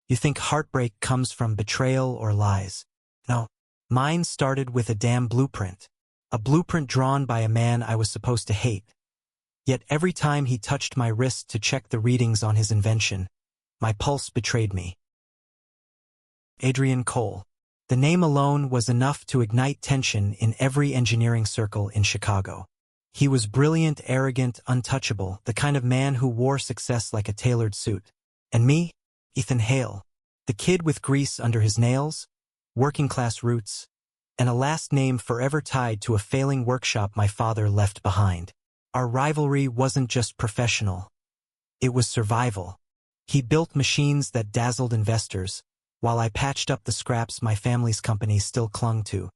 You think heartbreak comes from betrayal or lies. No. Mine started with a damn blueprint. A blueprint drawn by a man I was supposed to hate. Yet every time he touched my wrist to check the readings on his invention, my pulse betrayed me. Adrian Cole. The name alone was enough to ignite tension in every engineering circle in Chicago. He was brilliant, arrogant, untouchable, the kind of man who wore success like a tailored suit. And me? Ethan Hale. The kid with grease under his nails, working-class roots, and a last name forever tied to a failing workshop my father left behind. Our rivalry wasn't just professional. It was survival. He built machines that dazzled investors, while I patched up the scraps my family's company still clung to.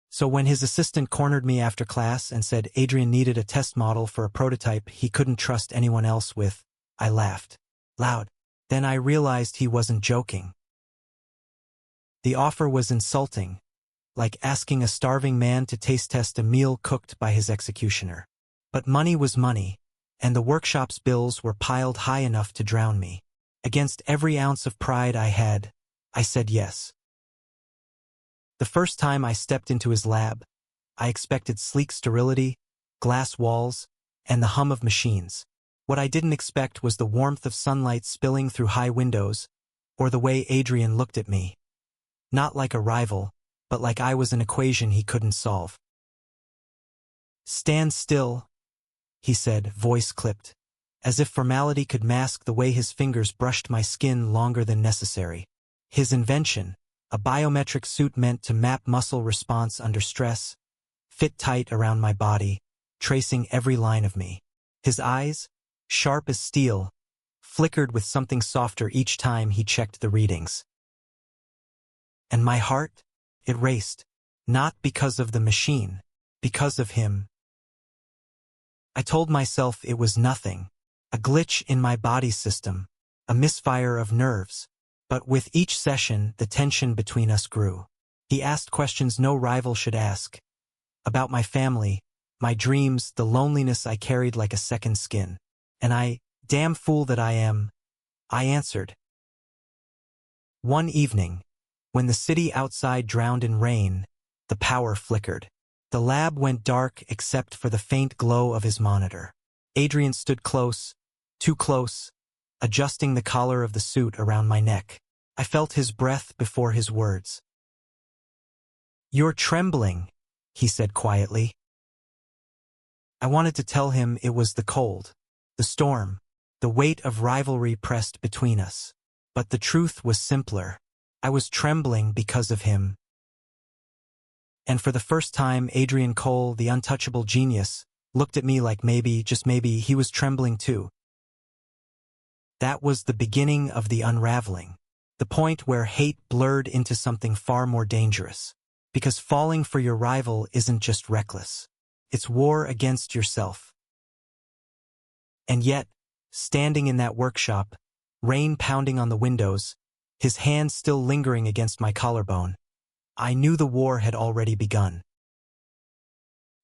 So when his assistant cornered me after class and said Adrian needed a test model for a prototype he couldn't trust anyone else with, I laughed. Loud. Then I realized he wasn't joking. The offer was insulting, like asking a starving man to taste test a meal cooked by his executioner. But money was money, and the workshop's bills were piled high enough to drown me. Against every ounce of pride I had, I said yes. The first time I stepped into his lab, I expected sleek sterility, glass walls, and the hum of machines. What I didn't expect was the warmth of sunlight spilling through high windows, or the way Adrian looked at me. Not like a rival, but like I was an equation he couldn't solve. "Stand still," he said, voice clipped, as if formality could mask the way his fingers brushed my skin longer than necessary. His invention, a biometric suit meant to map muscle response under stress, fit tight around my body, tracing every line of me. His eyes, sharp as steel, flickered with something softer each time he checked the readings. And my heart, it raced, not because of the machine, because of him. I told myself it was nothing, a glitch in my body system, a misfire of nerves. But with each session, the tension between us grew. He asked questions no rival should ask. About my family, my dreams, the loneliness I carried like a second skin. And I, damn fool that I am, I answered. One evening, when the city outside drowned in rain, the power flickered. The lab went dark except for the faint glow of his monitor. Adrian stood close, too close, adjusting the collar of the suit around my neck. I felt his breath before his words. "You're trembling," he said quietly. I wanted to tell him it was the cold, the storm, the weight of rivalry pressed between us. But the truth was simpler. I was trembling because of him. And for the first time, Adrian Cole, the untouchable genius, looked at me like maybe, just maybe, he was trembling too. That was the beginning of the unraveling. The point where hate blurred into something far more dangerous. Because falling for your rival isn't just reckless. It's war against yourself. And yet, standing in that workshop, rain pounding on the windows, his hand still lingering against my collarbone, I knew the war had already begun.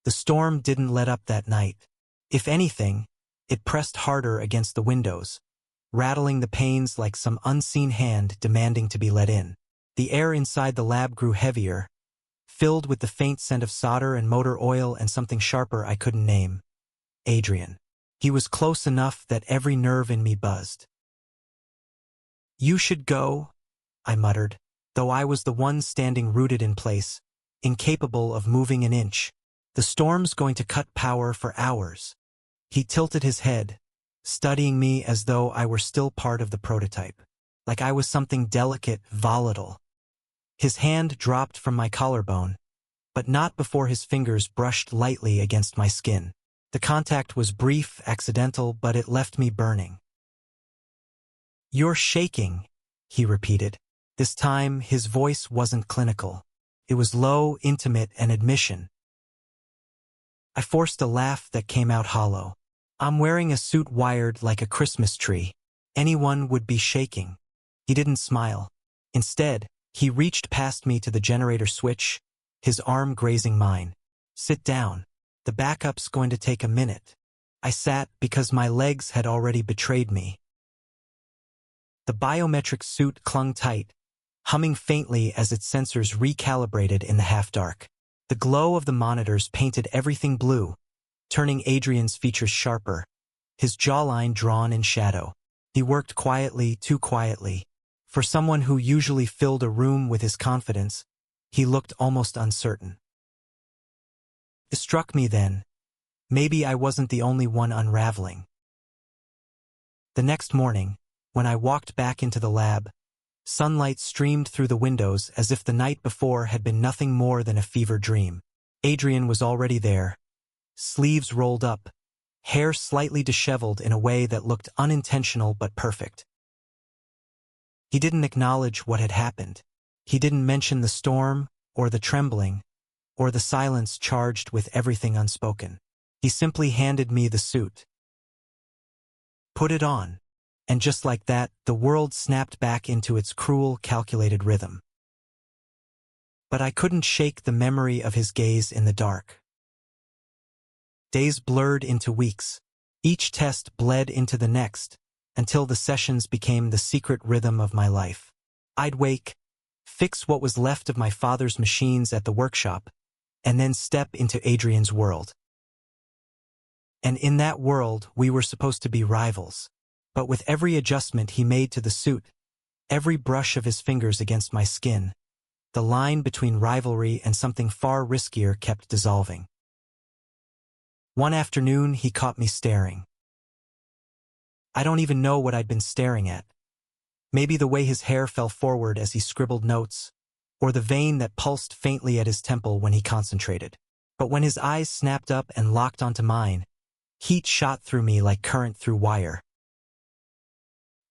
The storm didn't let up that night. If anything, it pressed harder against the windows, rattling the panes like some unseen hand demanding to be let in. The air inside the lab grew heavier, filled with the faint scent of solder and motor oil and something sharper I couldn't name. Adrian. He was close enough that every nerve in me buzzed. "You should go," I muttered, though I was the one standing rooted in place, incapable of moving an inch. "The storm's going to cut power for hours." He tilted his head, studying me as though I were still part of the prototype, like I was something delicate, volatile. His hand dropped from my collarbone, but not before his fingers brushed lightly against my skin. The contact was brief, accidental, but it left me burning. "You're shaking," he repeated. This time, his voice wasn't clinical. It was low, intimate, an admission. I forced a laugh that came out hollow. "I'm wearing a suit wired like a Christmas tree. Anyone would be shaking." He didn't smile. Instead, he reached past me to the generator switch, his arm grazing mine. "Sit down. The backup's going to take a minute." I sat because my legs had already betrayed me. The biometric suit clung tight, humming faintly as its sensors recalibrated in the half-dark. The glow of the monitors painted everything blue, turning Adrian's features sharper, his jawline drawn in shadow. He worked quietly, too quietly. For someone who usually filled a room with his confidence, he looked almost uncertain. It struck me then. Maybe I wasn't the only one unraveling. The next morning, when I walked back into the lab, sunlight streamed through the windows as if the night before had been nothing more than a fever dream. Adrian was already there, sleeves rolled up, hair slightly disheveled in a way that looked unintentional but perfect. He didn't acknowledge what had happened. He didn't mention the storm, or the trembling, or the silence charged with everything unspoken. He simply handed me the suit. Put it on. And just like that, the world snapped back into its cruel, calculated rhythm. But I couldn't shake the memory of his gaze in the dark. Days blurred into weeks. Each test bled into the next, until the sessions became the secret rhythm of my life. I'd wake, fix what was left of my father's machines at the workshop, and then step into Adrian's world. And in that world, we were supposed to be rivals. But with every adjustment he made to the suit, every brush of his fingers against my skin, the line between rivalry and something far riskier kept dissolving. One afternoon, he caught me staring. I don't even know what I'd been staring at. Maybe the way his hair fell forward as he scribbled notes, or the vein that pulsed faintly at his temple when he concentrated. But when his eyes snapped up and locked onto mine, heat shot through me like current through wire.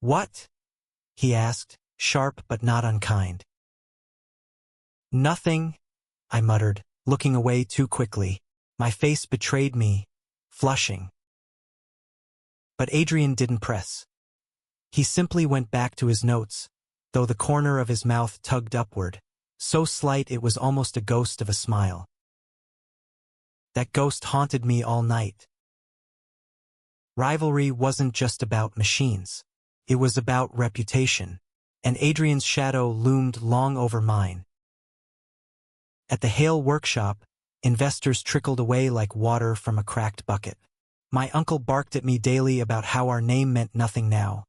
"What?" he asked, sharp but not unkind. "Nothing," I muttered, looking away too quickly. My face betrayed me, flushing. But Adrian didn't press. He simply went back to his notes, though the corner of his mouth tugged upward, so slight it was almost a ghost of a smile. That ghost haunted me all night. Rivalry wasn't just about machines. It was about reputation, and Adrian's shadow loomed long over mine. At the Hale workshop, investors trickled away like water from a cracked bucket. My uncle barked at me daily about how our name meant nothing now,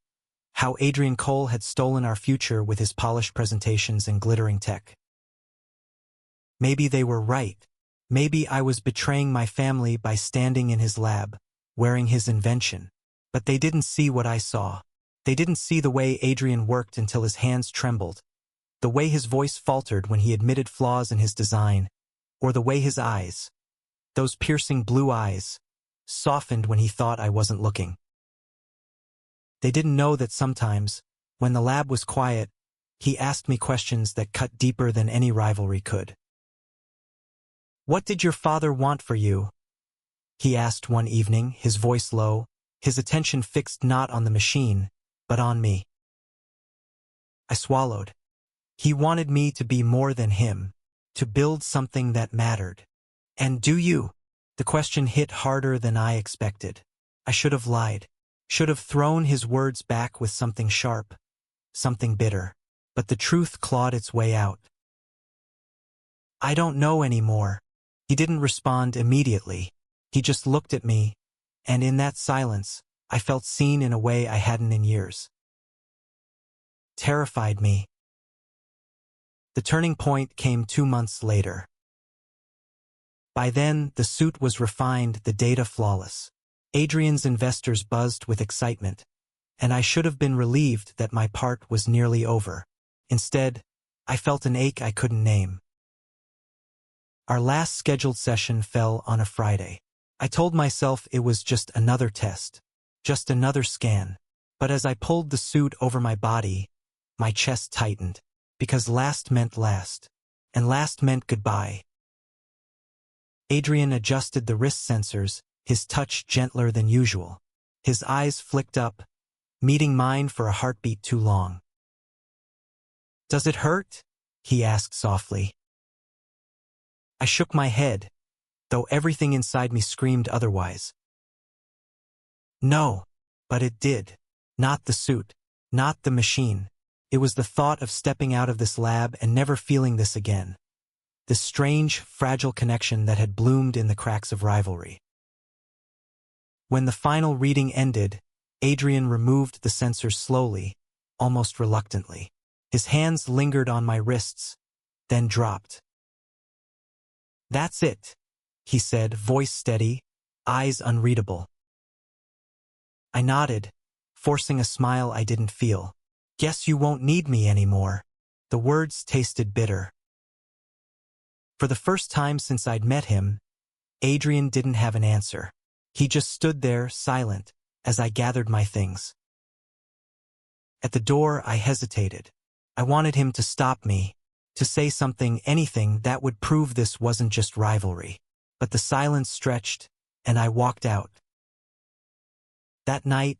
how Adrian Cole had stolen our future with his polished presentations and glittering tech. Maybe they were right. Maybe I was betraying my family by standing in his lab, wearing his invention. But they didn't see what I saw. They didn't see the way Adrian worked until his hands trembled, the way his voice faltered when he admitted flaws in his design, or the way his eyes, those piercing blue eyes, softened when he thought I wasn't looking. They didn't know that sometimes, when the lab was quiet, he asked me questions that cut deeper than any rivalry could. "What did your father want for you?" he asked one evening, his voice low, his attention fixed not on the machine, but on me. I swallowed. He wanted me to be more than him, to build something that mattered. "And do you?" The question hit harder than I expected. I should have lied, should have thrown his words back with something sharp, something bitter. But the truth clawed its way out. "I don't know anymore." He didn't respond immediately. He just looked at me, and in that silence, I felt seen in a way I hadn't in years. Terrified me. The turning point came 2 months later. By then, the suit was refined, the data flawless. Adrian's investors buzzed with excitement, and I should have been relieved that my part was nearly over. Instead, I felt an ache I couldn't name. Our last scheduled session fell on a Friday. I told myself it was just another test, just another scan. But as I pulled the suit over my body, my chest tightened, because last meant last, and last meant goodbye. Adrian adjusted the wrist sensors, his touch gentler than usual. His eyes flicked up, meeting mine for a heartbeat too long. "Does it hurt?" he asked softly. I shook my head, though everything inside me screamed otherwise. No, but it did. Not the suit. not the machine. It was the thought of stepping out of this lab and never feeling this again. This strange, fragile connection that had bloomed in the cracks of rivalry. When the final reading ended, Adrian removed the sensors slowly, almost reluctantly. His hands lingered on my wrists, then dropped. "That's it," he said, voice steady, eyes unreadable. I nodded, forcing a smile I didn't feel. "Guess you won't need me anymore." The words tasted bitter. For the first time since I'd met him, Adrian didn't have an answer. He just stood there, silent, as I gathered my things. At the door, I hesitated. I wanted him to stop me, to say something, anything that would prove this wasn't just rivalry. But the silence stretched, and I walked out. That night,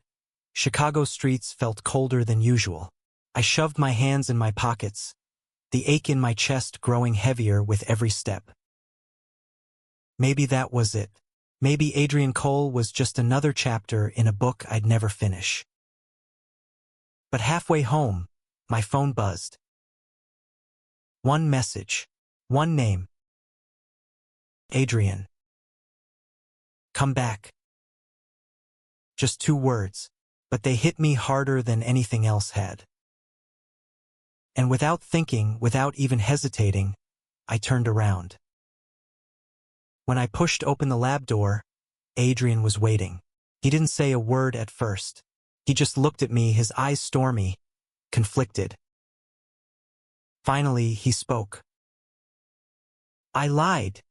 Chicago streets felt colder than usual. I shoved my hands in my pockets, the ache in my chest growing heavier with every step. Maybe that was it. Maybe Adrian Cole was just another chapter in a book I'd never finish. But halfway home, my phone buzzed. One message. One name. Adrian. Come back. Just 2 words, but they hit me harder than anything else had. And without thinking, without even hesitating, I turned around. When I pushed open the lab door, Adrian was waiting. He didn't say a word at first. He just looked at me, his eyes stormy, conflicted. Finally, he spoke. "I lied,"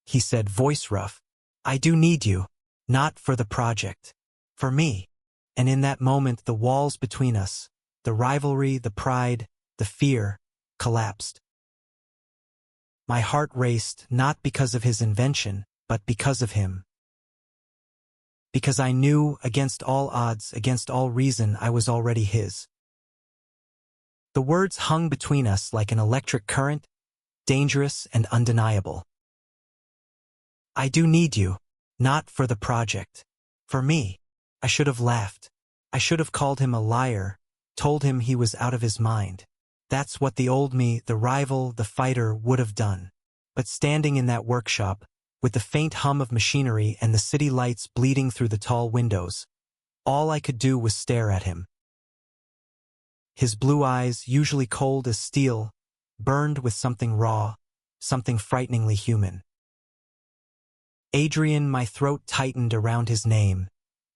he said, voice rough. "I do need you. Not for the project. For me." And in that moment, the walls between us, the rivalry, the pride, the fear, collapsed. My heart raced, not because of his invention, but because of him. Because I knew, against all odds, against all reason, I was already his. The words hung between us like an electric current, dangerous and undeniable. "I do need you. Not for the project. For me." I should have laughed. I should have called him a liar, told him he was out of his mind. That's what the old me, the rival, the fighter, would have done. But standing in that workshop, with the faint hum of machinery and the city lights bleeding through the tall windows, all I could do was stare at him. His blue eyes, usually cold as steel, burned with something raw, something frighteningly human. Adrian, my throat tightened around his name,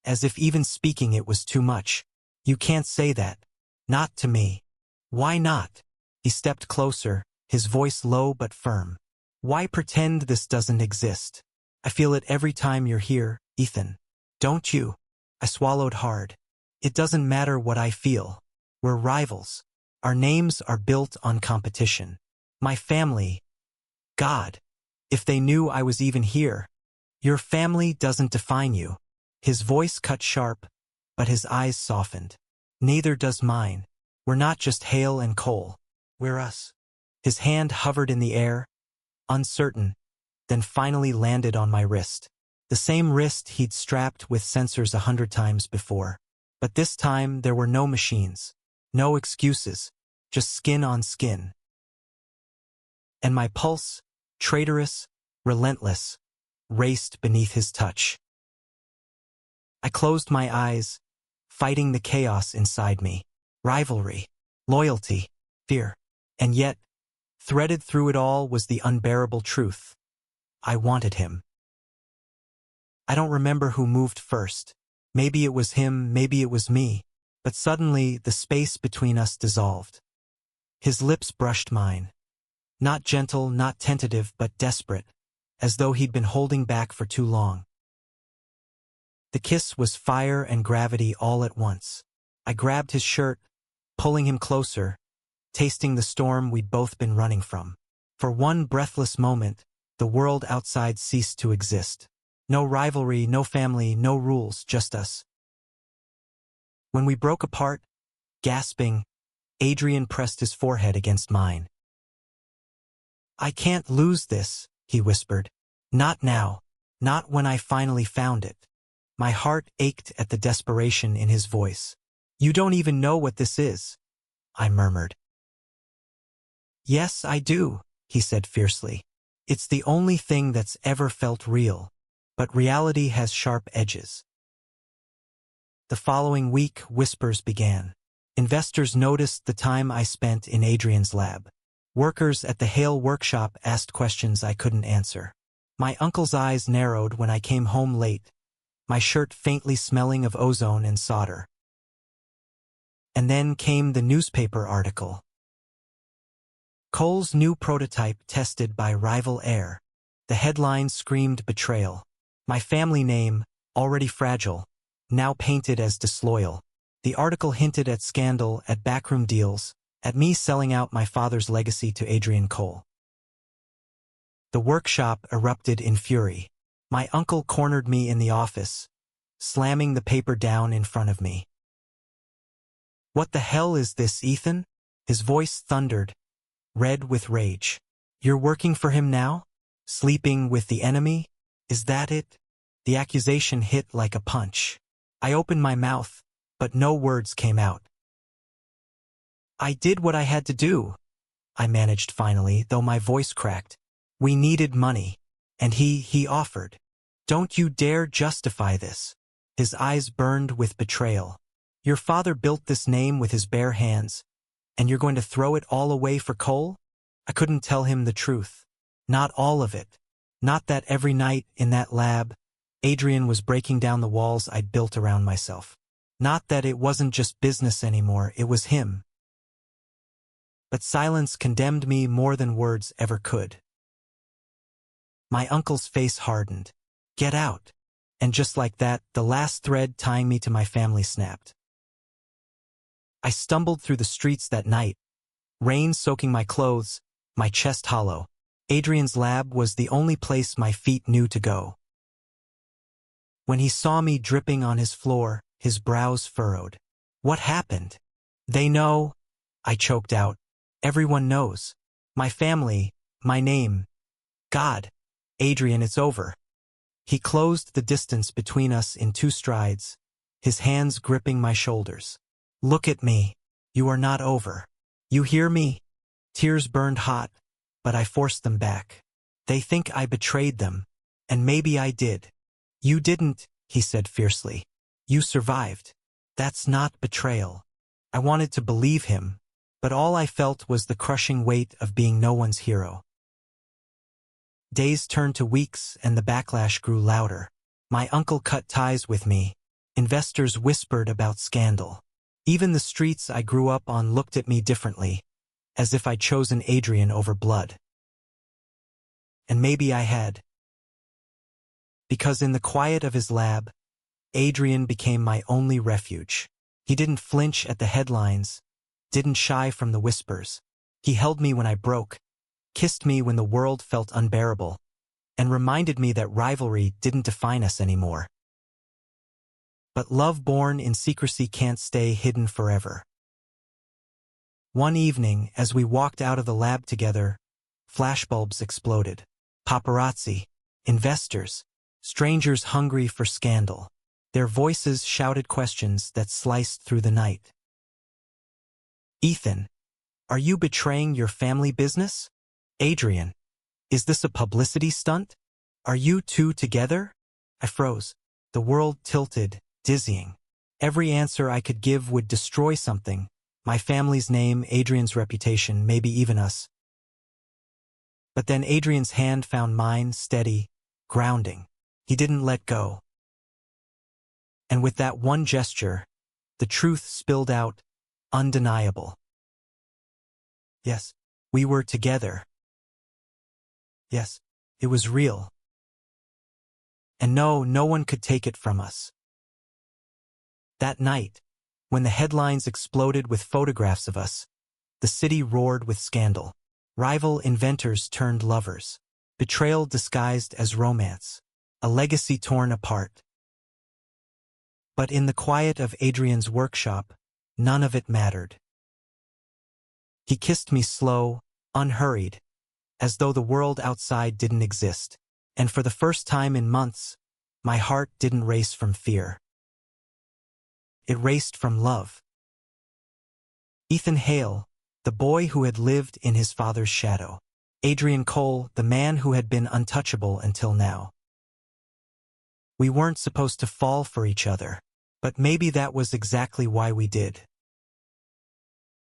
as if even speaking it was too much. "You can't say that. Not to me." "Why not?" He stepped closer, his voice low but firm. "Why pretend this doesn't exist? I feel it every time you're here, Ethan. Don't you?" I swallowed hard. "It doesn't matter what I feel. We're rivals. Our names are built on competition. My family. God. If they knew I was even here. Your family doesn't define you." His voice cut sharp, but his eyes softened. "Neither does mine. We're not just Hale and Cole. We're us." His hand hovered in the air, uncertain, then finally landed on my wrist. The same wrist he'd strapped with sensors 100 times before. But this time there were no machines, no excuses, just skin on skin. And my pulse, traitorous, relentless, raced beneath his touch. I closed my eyes, fighting the chaos inside me. Rivalry, loyalty, fear. And yet, threaded through it all was the unbearable truth. I wanted him. I don't remember who moved first. Maybe it was him, maybe it was me. But suddenly, the space between us dissolved. His lips brushed mine. Not gentle, not tentative, but desperate, as though he'd been holding back for too long. The kiss was fire and gravity all at once. I grabbed his shirt, pulling him closer, tasting the storm we'd both been running from. For one breathless moment, the world outside ceased to exist. No rivalry, no family, no rules, just us. When we broke apart, gasping, Adrian pressed his forehead against mine. "I can't lose this," he whispered. "Not now. Not when I finally found it." My heart ached at the desperation in his voice. You don't even know what this is, I murmured. Yes, I do, he said fiercely. It's the only thing that's ever felt real, but reality has sharp edges. The following week, whispers began. Investors noticed the time I spent in Adrian's lab. Workers at the Hale workshop asked questions I couldn't answer. My uncle's eyes narrowed when I came home late, my shirt faintly smelling of ozone and solder. And then came the newspaper article. Cole's new prototype tested by rival heir. The headline screamed betrayal. My family name, already fragile, now painted as disloyal. The article hinted at scandal, at backroom deals, at me selling out my father's legacy to Adrian Cole. The workshop erupted in fury. My uncle cornered me in the office, slamming the paper down in front of me. What the hell is this, Ethan? His voice thundered, red with rage. You're working for him now? Sleeping with the enemy? Is that it? The accusation hit like a punch. I opened my mouth, but no words came out. I did what I had to do, I managed finally, though my voice cracked. We needed money, and he offered. Don't you dare justify this. His eyes burned with betrayal. Your father built this name with his bare hands, and you're going to throw it all away for Cole? I couldn't tell him the truth. Not all of it. Not that every night in that lab, Adrian was breaking down the walls I'd built around myself. Not that it wasn't just business anymore, it was him. But silence condemned me more than words ever could. My uncle's face hardened. Get out. And just like that, the last thread tying me to my family snapped. I stumbled through the streets that night, rain soaking my clothes, my chest hollow. Adrian's lab was the only place my feet knew to go. When he saw me dripping on his floor, his brows furrowed. What happened? They know, I choked out. Everyone knows. My family, my name. God. Adrian, it's over. He closed the distance between us in 2 strides, his hands gripping my shoulders. Look at me. You are not over. You hear me? Tears burned hot, but I forced them back. They think I betrayed them, and maybe I did. You didn't, he said fiercely. You survived. That's not betrayal. I wanted to believe him, but all I felt was the crushing weight of being no one's hero. Days turned to weeks and the backlash grew louder. My uncle cut ties with me. Investors whispered about scandal. Even the streets I grew up on looked at me differently, as if I'd chosen Adrian over blood. And maybe I had. Because in the quiet of his lab, Adrian became my only refuge. He didn't flinch at the headlines, didn't shy from the whispers. He held me when I broke, kissed me when the world felt unbearable, and reminded me that rivalry didn't define us anymore. But love born in secrecy can't stay hidden forever. One evening, as we walked out of the lab together, flashbulbs exploded. Paparazzi, investors, strangers hungry for scandal. Their voices shouted questions that sliced through the night. Ethan, are you betraying your family business? Adrian, is this a publicity stunt? Are you two together? I froze. The world tilted, dizzying. Every answer I could give would destroy something. My family's name, Adrian's reputation, maybe even us. But then Adrian's hand found mine, steady, grounding. He didn't let go. And with that one gesture, the truth spilled out, undeniable. Yes, we were together. Yes, it was real. And no one could take it from us. That night, when the headlines exploded with photographs of us, the city roared with scandal. Rival inventors turned lovers. Betrayal disguised as romance. A legacy torn apart. But in the quiet of Adrian's workshop, none of it mattered. He kissed me slow, unhurried, as though the world outside didn't exist. And for the first time in months, my heart didn't race from fear. It raced from love. Ethan Hale, the boy who had lived in his father's shadow. Adrian Cole, the man who had been untouchable until now. We weren't supposed to fall for each other, but maybe that was exactly why we did.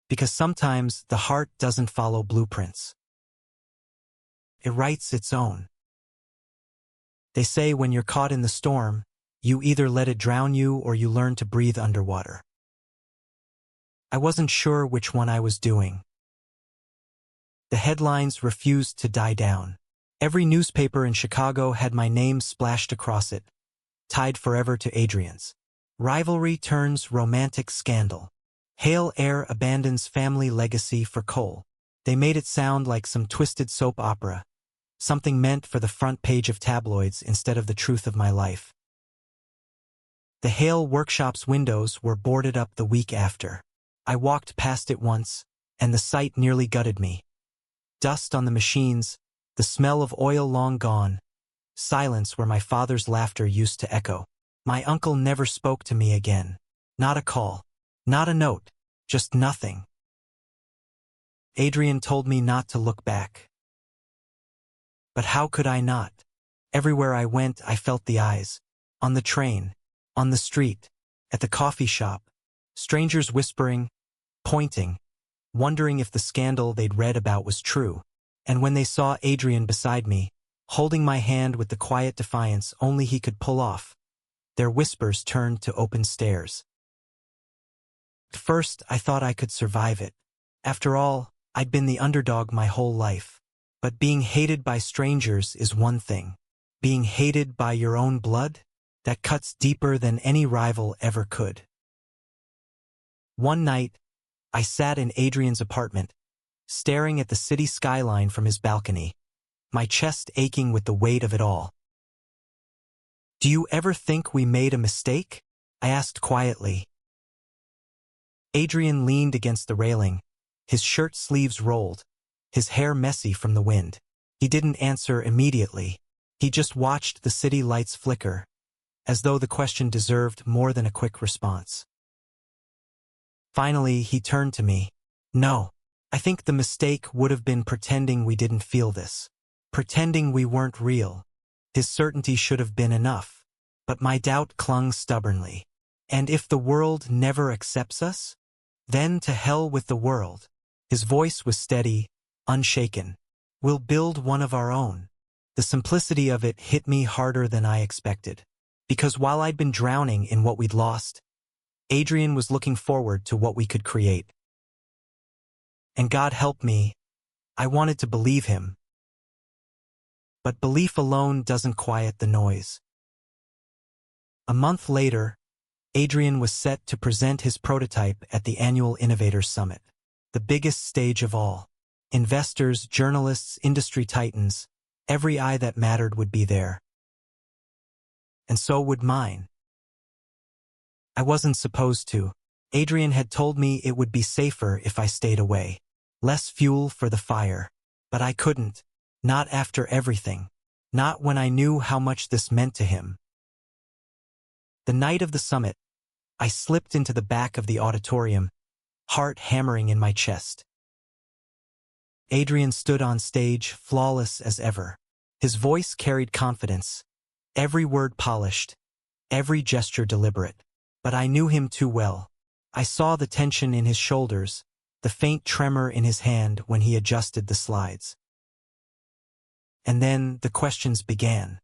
Because sometimes the heart doesn't follow blueprints. It writes its own. They say when you're caught in the storm, you either let it drown you or you learn to breathe underwater. I wasn't sure which one I was doing. The headlines refused to die down. Every newspaper in Chicago had my name splashed across it, tied forever to Adrian's. Rivalry turns romantic scandal. Hale heir abandons family legacy for Cole. They made it sound like some twisted soap opera, something meant for the front page of tabloids instead of the truth of my life. The Hale workshop's windows were boarded up the week after. I walked past it once, and the sight nearly gutted me. Dust on the machines, the smell of oil long gone, silence where my father's laughter used to echo. My uncle never spoke to me again. Not a call, not a note, just nothing. Adrian told me not to look back. But how could I not? Everywhere I went, I felt the eyes. On the train, on the street, at the coffee shop, strangers whispering, pointing, wondering if the scandal they'd read about was true. And when they saw Adrian beside me, holding my hand with the quiet defiance only he could pull off, their whispers turned to open stares. At first, I thought I could survive it. After all, I'd been the underdog my whole life. But being hated by strangers is one thing. Being hated by your own blood? That cuts deeper than any rival ever could. One night, I sat in Adrian's apartment, staring at the city skyline from his balcony, my chest aching with the weight of it all. "Do you ever think we made a mistake?" I asked quietly. Adrian leaned against the railing, his shirt sleeves rolled, his hair messy from the wind. He didn't answer immediately. He just watched the city lights flicker, as though the question deserved more than a quick response. Finally, he turned to me. "No, I think the mistake would have been pretending we didn't feel this. Pretending we weren't real. His certainty should have been enough. But my doubt clung stubbornly. And if the world never accepts us? Then to hell with the world." His voice was steady, unshaken. "We'll build one of our own." The simplicity of it hit me harder than I expected. Because while I'd been drowning in what we'd lost, Adrian was looking forward to what we could create. And God help me, I wanted to believe him. But belief alone doesn't quiet the noise. A month later, Adrian was set to present his prototype at the annual Innovators Summit, the biggest stage of all. Investors, journalists, industry titans, every eye that mattered would be there. And so would mine. I wasn't supposed to. Adrian had told me it would be safer if I stayed away. Less fuel for the fire. But I couldn't. Not after everything. Not when I knew how much this meant to him. The night of the summit, I slipped into the back of the auditorium, heart hammering in my chest. Adrian stood on stage, flawless as ever. His voice carried confidence, every word polished, every gesture deliberate. But I knew him too well. I saw the tension in his shoulders, the faint tremor in his hand when he adjusted the slides. And then the questions began.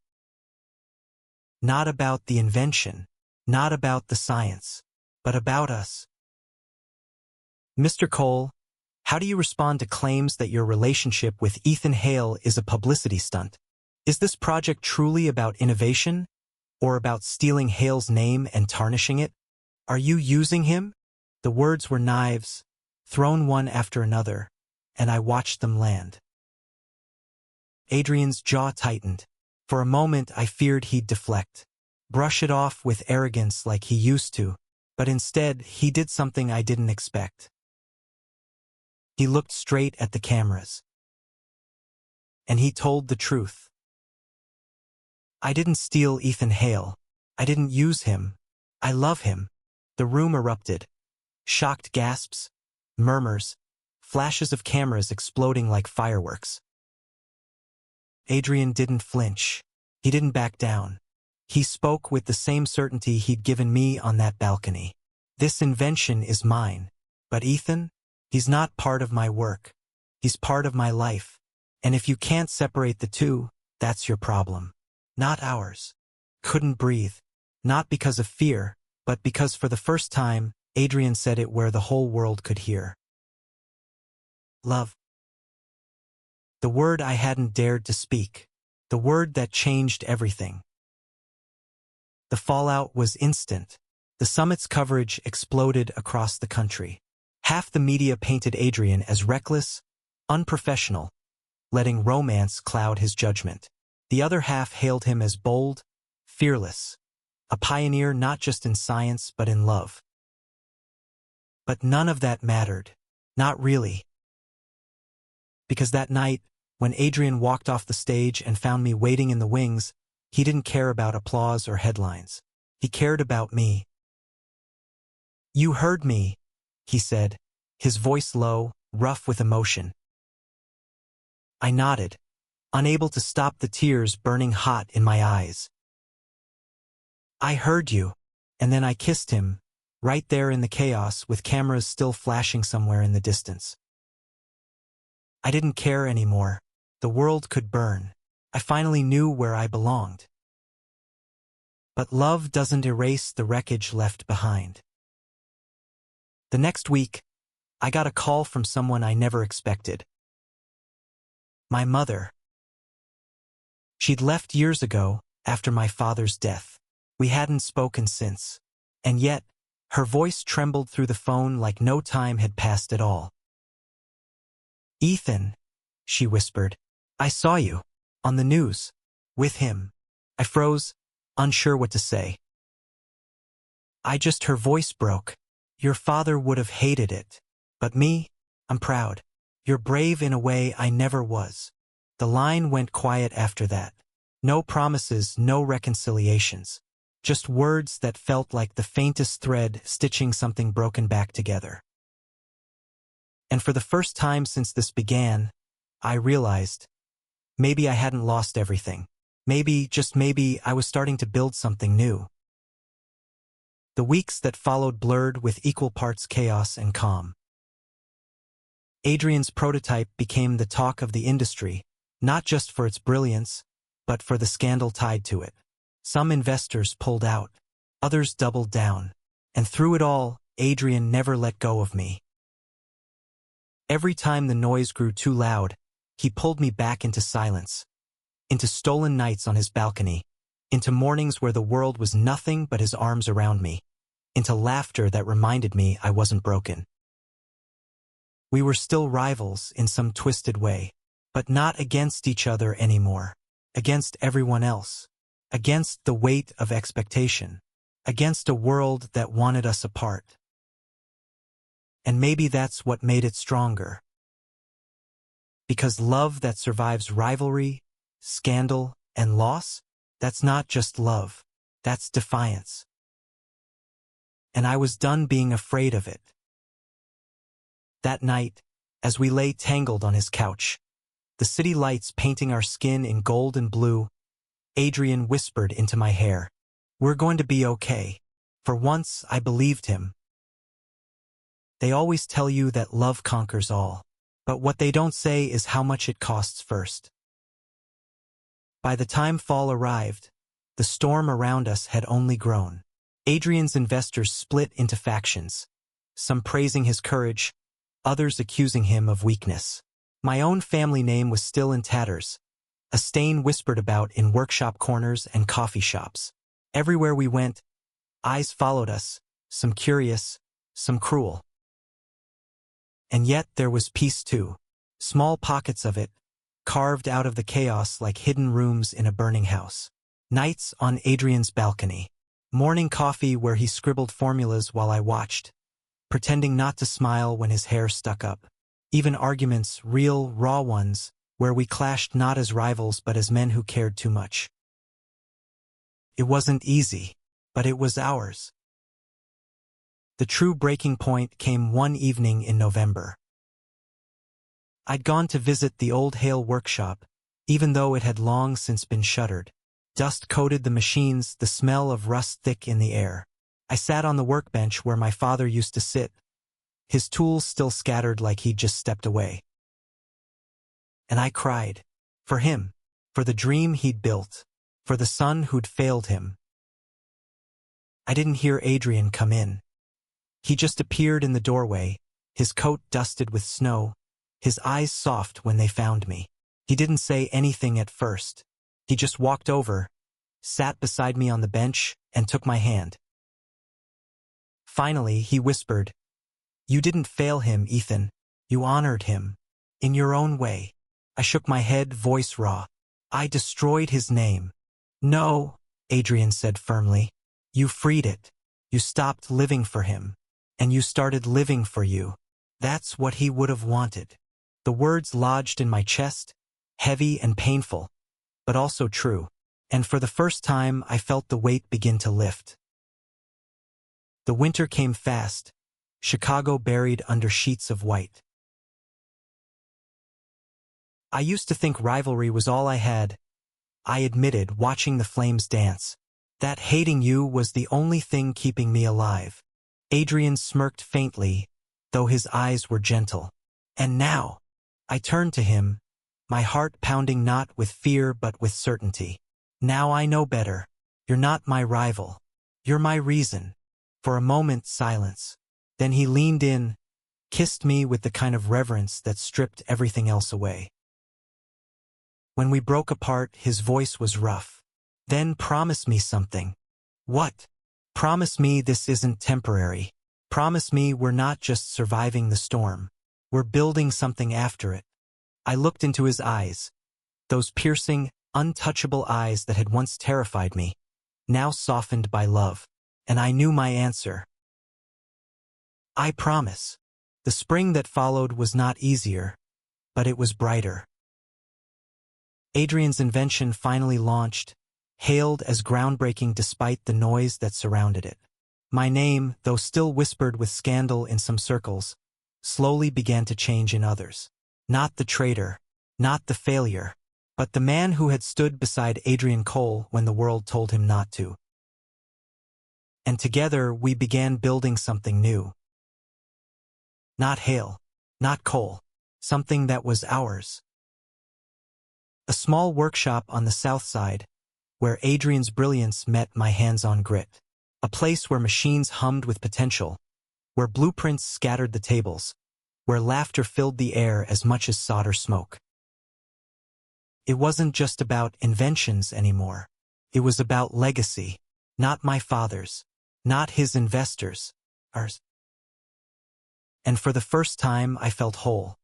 Not about the invention, not about the science, but about us. "Mr. Cole, how do you respond to claims that your relationship with Ethan Hale is a publicity stunt? Is this project truly about innovation, or about stealing Hale's name and tarnishing it? Are you using him?" The words were knives, thrown one after another, and I watched them land. Adrian's jaw tightened. For a moment I feared he'd deflect, brush it off with arrogance like he used to, but instead he did something I didn't expect. He looked straight at the cameras. And he told the truth. "I didn't steal Ethan Hale. I didn't use him. I love him." The room erupted. Shocked gasps, murmurs, flashes of cameras exploding like fireworks. Adrian didn't flinch. He didn't back down. He spoke with the same certainty he'd given me on that balcony. This invention is mine. But Ethan? He's not part of my work. He's part of my life. And if you can't separate the two, that's your problem. Not ours. Couldn't breathe. Not because of fear, but because for the first time, Adrian said it where the whole world could hear. Love. The word I hadn't dared to speak. The word that changed everything. The fallout was instant. The summit's coverage exploded across the country. Half the media painted Adrian as reckless, unprofessional, letting romance cloud his judgment. The other half hailed him as bold, fearless, a pioneer not just in science but in love. But none of that mattered. Not really. Because that night, when Adrian walked off the stage and found me waiting in the wings, he didn't care about applause or headlines. He cared about me. "You heard me," he said, his voice low, rough with emotion. I nodded, unable to stop the tears burning hot in my eyes. "I heard you," and then I kissed him, right there in the chaos with cameras still flashing somewhere in the distance. I didn't care anymore. The world could burn. I finally knew where I belonged. But love doesn't erase the wreckage left behind. The next week, I got a call from someone I never expected. My mother. She'd left years ago, after my father's death. We hadn't spoken since. And yet, her voice trembled through the phone like no time had passed at all. "Ethan," she whispered, "I saw you. On the news. With him." I froze, unsure what to say. Her voice broke. "Your father would have hated it. But me, I'm proud. You're brave in a way I never was." The line went quiet after that. No promises, no reconciliations. Just words that felt like the faintest thread stitching something broken back together. And for the first time since this began, I realized, maybe I hadn't lost everything. Maybe, just maybe, I was starting to build something new. The weeks that followed blurred with equal parts chaos and calm. Adrian's prototype became the talk of the industry, not just for its brilliance, but for the scandal tied to it. Some investors pulled out, others doubled down, and through it all, Adrian never let go of me. Every time the noise grew too loud, he pulled me back into silence, into stolen nights on his balcony, into mornings where the world was nothing but his arms around me, into laughter that reminded me I wasn't broken. We were still rivals in some twisted way, but not against each other anymore, against everyone else, against the weight of expectation, against a world that wanted us apart. And maybe that's what made it stronger. Because love that survives rivalry, scandal, and loss, that's not just love, that's defiance. And I was done being afraid of it. That night, as we lay tangled on his couch, the city lights painting our skin in gold and blue, Adrian whispered into my hair, "We're going to be okay." For once, I believed him. They always tell you that love conquers all, but what they don't say is how much it costs first. By the time fall arrived, the storm around us had only grown. Adrian's investors split into factions, some praising his courage, others accusing him of weakness. My own family name was still in tatters, a stain whispered about in workshop corners and coffee shops. Everywhere we went, eyes followed us, some curious, some cruel. And yet there was peace too, small pockets of it, carved out of the chaos like hidden rooms in a burning house. Nights on Adrian's balcony, morning coffee where he scribbled formulas while I watched, pretending not to smile when his hair stuck up. Even arguments, real, raw ones, where we clashed not as rivals but as men who cared too much. It wasn't easy, but it was ours. The true breaking point came one evening in November. I'd gone to visit the old Hale workshop, even though it had long since been shuttered. Dust coated the machines, the smell of rust thick in the air. I sat on the workbench where my father used to sit, his tools still scattered like he'd just stepped away. And I cried. For him. For the dream he'd built. For the son who'd failed him. I didn't hear Adrian come in. He just appeared in the doorway, his coat dusted with snow, his eyes soft when they found me. He didn't say anything at first. He just walked over, sat beside me on the bench, and took my hand. Finally, he whispered, "You didn't fail him, Ethan. You honored him. In your own way." I shook my head, voice raw. "I destroyed his name." "No," Adrian said firmly. "You freed it. You stopped living for him. And you started living for you. That's what he would have wanted." The words lodged in my chest, heavy and painful, but also true. And for the first time, I felt the weight begin to lift. The winter came fast, Chicago buried under sheets of white. I used to think rivalry was all I had, I admitted, watching the flames dance. That hating you was the only thing keeping me alive. Adrian smirked faintly, though his eyes were gentle. And now, I turned to him, my heart pounding not with fear but with certainty. Now I know better. You're not my rival. You're my reason. For a moment, silence. Then he leaned in, kissed me with the kind of reverence that stripped everything else away. When we broke apart, his voice was rough. "Then promise me something." "What?" "Promise me this isn't temporary. Promise me we're not just surviving the storm. We're building something after it." I looked into his eyes. Those piercing, untouchable eyes that had once terrified me, now softened by love. And I knew my answer. "I promise." The spring that followed was not easier, but it was brighter. Adrian's invention finally launched, hailed as groundbreaking despite the noise that surrounded it. My name, though still whispered with scandal in some circles, slowly began to change in others. Not the traitor, not the failure, but the man who had stood beside Adrian Cole when the world told him not to. And together we began building something new. Not Hale, not Cole, something that was ours. A small workshop on the south side, where Adrian's brilliance met my hands-on grit. A place where machines hummed with potential, where blueprints scattered the tables, where laughter filled the air as much as solder smoke. It wasn't just about inventions anymore. It was about legacy, not my father's, not his investors, ours. And for the first time, I felt whole.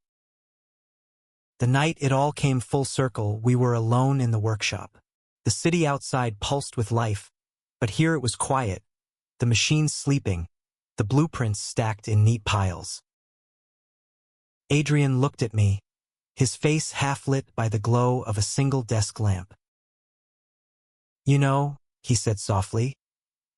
The night it all came full circle, we were alone in the workshop. The city outside pulsed with life, but here it was quiet, the machines sleeping, the blueprints stacked in neat piles. Adrian looked at me, his face half lit by the glow of a single desk lamp. "You know," he said softly,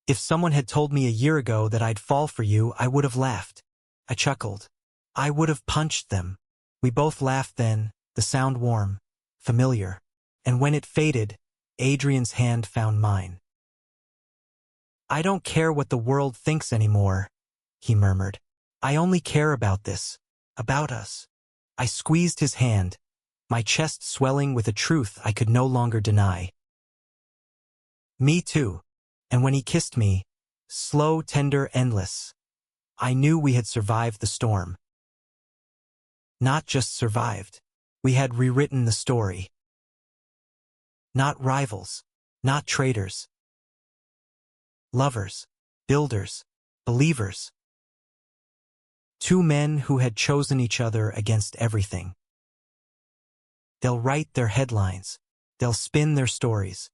"if someone had told me a year ago that I'd fall for you, I would have laughed." I chuckled. "I would have punched them." We both laughed then, the sound warm, familiar. And when it faded, Adrian's hand found mine. "I don't care what the world thinks anymore," he murmured. "I only care about this, about us." I squeezed his hand, my chest swelling with a truth I could no longer deny. "Me too." And when he kissed me, slow, tender, endless, I knew we had survived the storm. Not just survived. We had rewritten the story. Not rivals, not traitors. Lovers, builders, believers. Two men who had chosen each other against everything. They'll write their headlines. They'll spin their stories.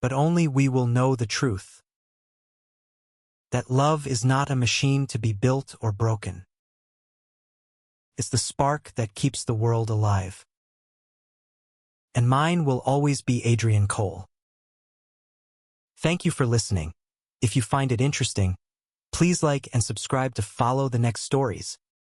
But only we will know the truth. That love is not a machine to be built or broken. It's the spark that keeps the world alive. And mine will always be Adrian Cole. Thank you for listening. If you find it interesting, Please like and subscribe to follow the next stories.